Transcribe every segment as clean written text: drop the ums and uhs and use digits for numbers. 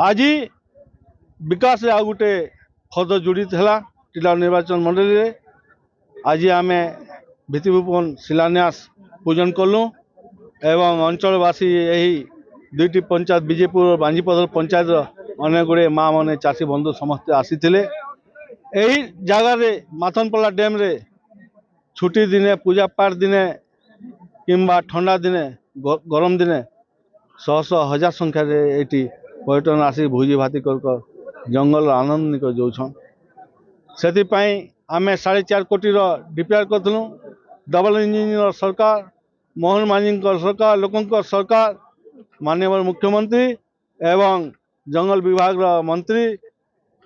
आज विकास आ गोटे फद जोड़ी था टिटलागढ़ निर्वाचन मंडल रे। आज आम भित्तिभूपन शिलान्यास पूजन कलु एवं अंचलवासी यही दुईटी पंचायत विजेपुर और बांजीपदर पंचायत अनेक गुड़े माँ मैंने चाषी बंधु समस्ते आसी यही जगार माथनपल्ला डैम रे छुट्टी दिने पूजा पाठ दिने किंबा ठंडा दिने गरम दिने शह शह हजार संख्या ये पर्यटन आसी भोजी भाती कर जंगल आनंद निक जाऊन से आम 4.5 कोटी डिप्यार करूँ। डबल इंजिन सरकार मोहन मांझी सरकार लोकों सरकार माननीय मुख्यमंत्री एवं जंगल विभाग मंत्री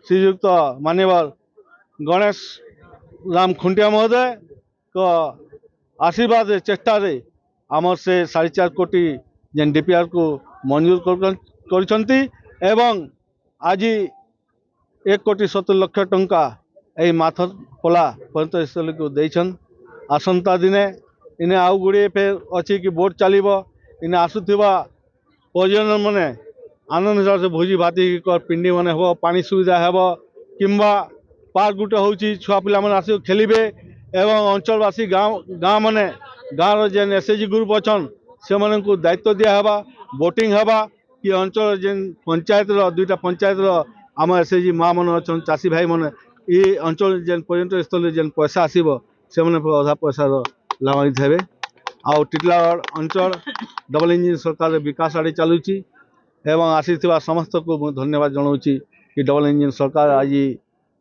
श्रीयुक्त माननीय गणेश राम खुंटिया महोदय को आशीर्वाद चेष्टा आमर से 4.5 कोटी जेन डीपीआर को मंजूर कर आज 1,70,00,000 टंका यही माथनपल्ला पर्यटन स्थल को देछन। आसंता दिने इने आउ गुड़े फेर अच्छी कि बोट चलो इने आसुवा पर्यटन मैंने आनंद हिसाब से भोजी भाती पिंडी मैंने हम पानी सुविधा हे किंबा पार्क गुटे हूँ छुआ पिला मैंने आस खेलिबे एवं अंचलवासी गाँव मैंने गाँव जेन एसएचजी ग्रुप अच्छन से मन को दायित्व दिहबा बोटिंग हवा कि अंचल जेन पंचायत दुईटा पंचायत आम एसएचजी माँ मन अच्छा चाषी भाई मैंने ये अंचल जेन पर्यटन स्थल जेन पैसा आसो से अधा पैसा लाभान्वित हे। आउ टिटलागढ़ अंचल डबल इंजिन सरकार विकास आड़े चलुची एवं आसी समस्त को धन्यवाद जनाऊँगी कि डबल इंजिन सरकार आज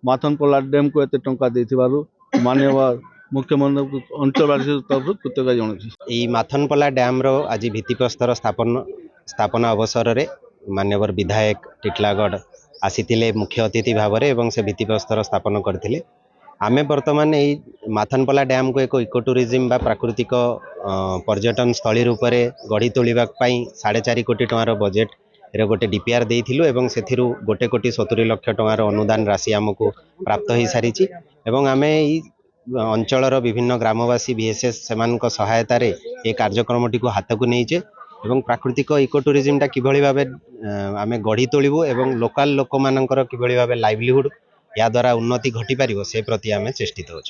माथनपल्ला डैम को एते टंका देथिबारु माननीय मुख्यमंत्री अंचलवासी तरफ कृतज्ञता जनाऊँगी। यही माथनपल्ला डैम रो आज भित्तिप्रस्तर स्थापना अवसर रे माननीय विधायक टिटलागढ़ आसीथिले मुख्य अतिथि भाव में से भित्तिप्रस्तर स्थापन करथिले। आमे वर्तमान यही माथनपल्ला डैम को एक इको टूरिज्म बा प्राकृतिक पर्यटन स्थली रूप से गढ़ी तोलिबा पई 4.5 कोटी टंकार बजेट रे गोटे डीपीआर देइथिलु एवं सेथिरु 1,70,00,000 टंकार अनुदान राशि आमको प्राप्त हो सारी एवं आमे अंचलर विभिन्न ग्रामवासी बीएसएस सेमानक सहायता रे ए कार्यक्रमटी को हाथ को नहींचे एवं प्राकृतिक इको टूरिज्म किभली भाबे आमे गढ़ी तोलिबु एवं लोकल लोक मानकर किभली भाबे लाइवलीहुड या द्वारा उन्नति घटी पारिबो से प्रति आमे चेष्टित होछु।